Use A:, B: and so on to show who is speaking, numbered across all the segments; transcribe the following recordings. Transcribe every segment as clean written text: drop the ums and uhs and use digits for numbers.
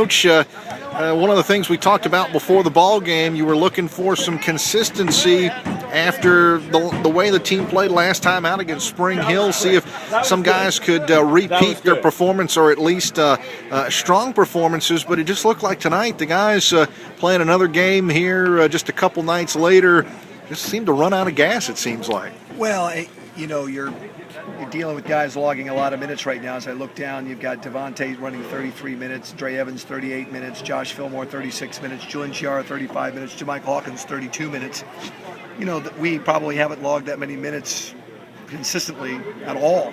A: Coach, one of the things we talked about before the ball game, you were looking for some consistency after the way the team played last time out against Spring Hill. See if some guys could repeat their performance, or at least strong performances. But it just looked like tonight the guys playing another game here just a couple nights later just seemed to run out of gas, it seems like.
B: Well, you know, you're dealing with guys logging a lot of minutes right now. As I look down, you've got Devontae running 33 minutes, Dre Evans 38 minutes, Josh Fillmore 36 minutes, Julian Chiara 35 minutes, JaMychal Hawkins 32 minutes. You know, we probably haven't logged that many minutes consistently at all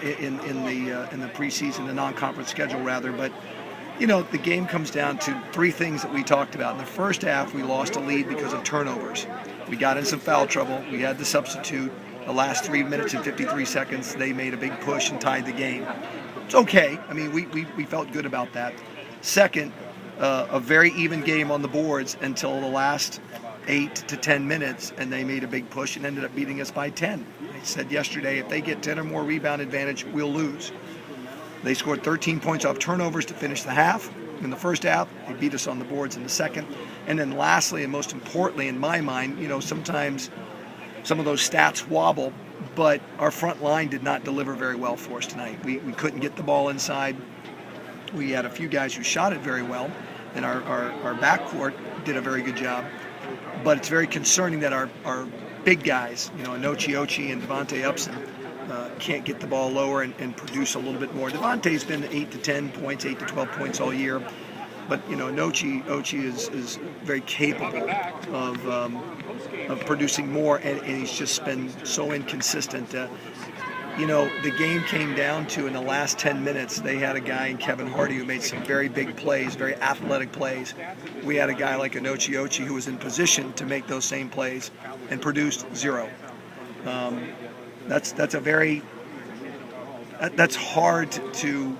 B: in the preseason, the non-conference schedule rather. But you know, the game comes down to three things that we talked about. In the first half, we lost a lead because of turnovers. We got in some foul trouble. We had the substitute. The last 3 minutes and 53 seconds, they made a big push and tied the game. It's okay. I mean, we felt good about that. Second, a very even game on the boards until the last 8 to 10 minutes, and they made a big push and ended up beating us by 10. I said yesterday, if they get 10 or more rebound advantage, we'll lose. They scored 13 points off turnovers to finish the half. In the first half, they beat us on the boards in the second. And then lastly, and most importantly in my mind, you know, sometimes some of those stats wobble, but our front line did not deliver very well for us tonight. We couldn't get the ball inside. We had a few guys who shot it very well, and our backcourt did a very good job. But it's very concerning that our big guys, you know, Ochi and Devontae Upson, can't get the ball lower and produce a little bit more. Devontae's been 8 to 10 points, 8 to 12 points all year. But, you know, Ochi is very capable of producing more, and he's just been so inconsistent. You know, the game came down to, in the last 10 minutes, they had a guy in Kevin Hardy who made some very big plays, very athletic plays. We had a guy like Ochi who was in position to make those same plays and produced zero. That's hard to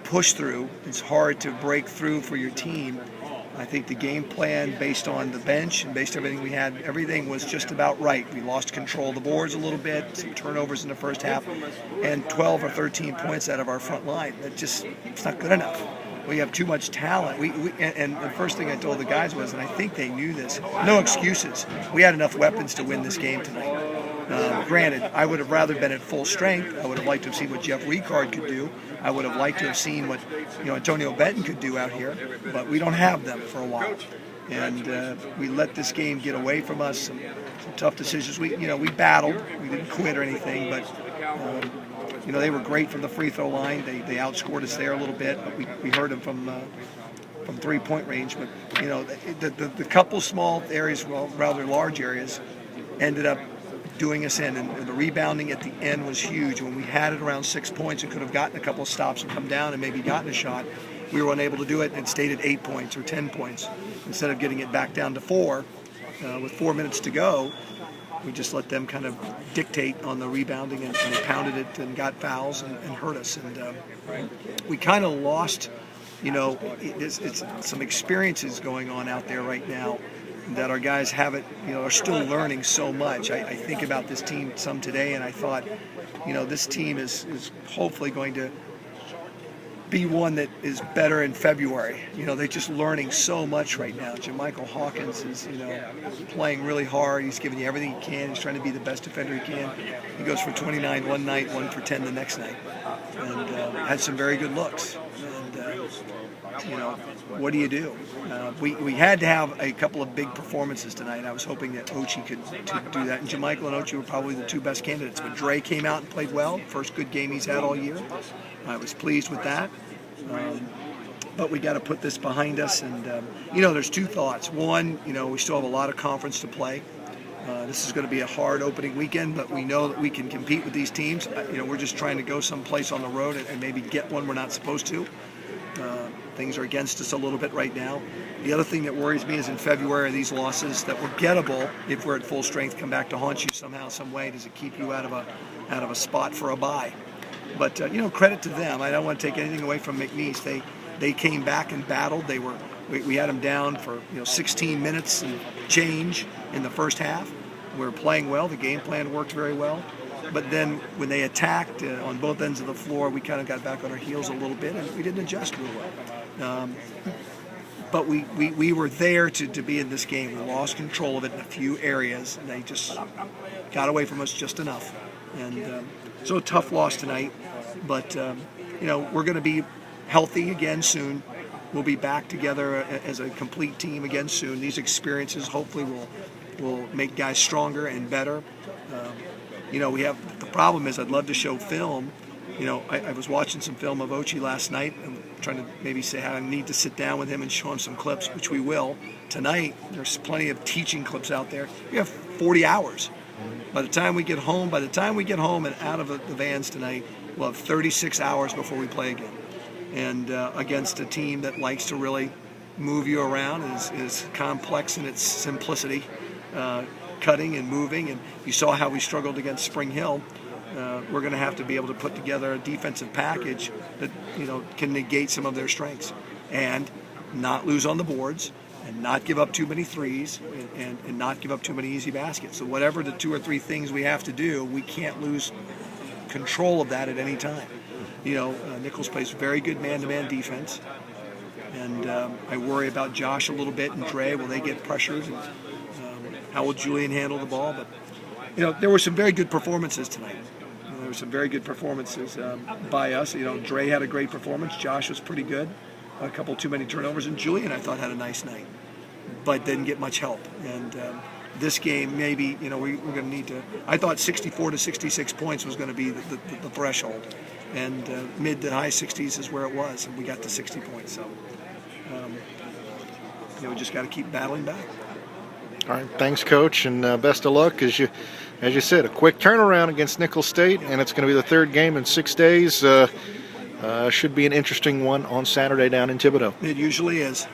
B: push through. It's hard to break through for your team. I think the game plan, based on the bench and based on everything we had, everything was just about right. We lost control of the boards a little bit, some turnovers in the first half, and 12 or 13 points out of our front line. It's not good enough. We have too much talent. And the first thing I told the guys was, and I think they knew this, no excuses. We had enough weapons to win this game tonight. Granted, I would have rather been at full strength. I would have liked to have seen what Jeff Ricard could do. I would have liked to have seen what, you know, Antonio Benton could do out here, but we don't have them for a while. And we let this game get away from us. Some tough decisions. We battled. We didn't quit or anything, but you know, they were great from the free throw line. They outscored us there a little bit, but we hurt them from 3-point range. But you know, the couple small areas, well, rather large areas, ended up doing us in, and the rebounding at the end was huge. When we had it around 6 points and could have gotten a couple of stops and come down and maybe gotten a shot, we were unable to do it, and it stayed at 8 points or 10 points. Instead of getting it back down to 4, with 4 minutes to go, we just let them kind of dictate on the rebounding, and they pounded it and got fouls and hurt us. And we kind of lost, you know, it's some experiences going on out there right now that our guys haven't, you know, are still learning so much. I think about this team some today, and I thought, you know, this team is hopefully going to be one that is better in February. You know, they're just learning so much right now. JaMychal Hawkins is, you know, playing really hard. He's giving you everything he can. He's trying to be the best defender he can. He goes for 29 one night, 1 for 10 the next night, and had some very good looks. And you know, what do you do? We had to have a couple of big performances tonight. I was hoping that Ochi could do that, and JaMychal and Ochi were probably the two best candidates. But Dre came out and played well. First good game he's had all year. I was pleased with that. But we got to put this behind us. And you know, there's two thoughts. One, you know, we still have a lot of conference to play. This is going to be a hard opening weekend, but we know that we can compete with these teams. You know, we're just trying to go someplace on the road and maybe get one we're not supposed to. Things are against us a little bit right now. The other thing that worries me is in February, these losses that were gettable if we're at full strength come back to haunt you somehow, some way. Does it keep you out of a spot for a bye? But you know, credit to them. I don't want to take anything away from McNeese. They came back and battled. We had them down for 16 minutes and change in the first half. We were playing well. The game plan worked very well. But then when they attacked on both ends of the floor, we kind of got back on our heels a little bit, and we didn't adjust real well. But we were there to be in this game. We lost control of it in a few areas, and they just got away from us just enough. And so a tough loss tonight, but we're going to be healthy again soon. We'll be back together as a complete team again soon. These experiences hopefully will make guys stronger and better. We have the problem is I'd love to show film. I was watching some film of Ochi last night. I'm trying to maybe say how I need to sit down with him and show him some clips, which we will. Tonight, there's plenty of teaching clips out there. We have 40 hours. By the time we get home and out of the vans tonight, we'll have 36 hours before we play again. And against a team that likes to really move you around, is complex in its simplicity, cutting and moving. And you saw how we struggled against Spring Hill. We're going to have to be able to put together a defensive package that can negate some of their strengths and not lose on the boards and not give up too many threes and not give up too many easy baskets. So whatever the 2 or 3 things we have to do, we can't lose control of that at any time. Nichols plays very good man-to-man defense, and I worry about Josh a little bit and Dre. Will they get pressured? And, how will Julian handle the ball? But there were some very good performances tonight. There were some very good performances by us. Dre had a great performance. Josh was pretty good. A couple too many turnovers. And Julian, I thought, had a nice night, but didn't get much help. And this game, maybe, we're going to need to. I thought 64 to 66 points was going to be the threshold. And mid to high 60s is where it was. And we got to 60 points. So, we just got to keep battling back.
A: All right, thanks, Coach, and best of luck. As you said, a quick turnaround against Nichols State, and it's going to be the 3rd game in 6 days. Should be an interesting one on Saturday down in Thibodaux.
B: It usually is.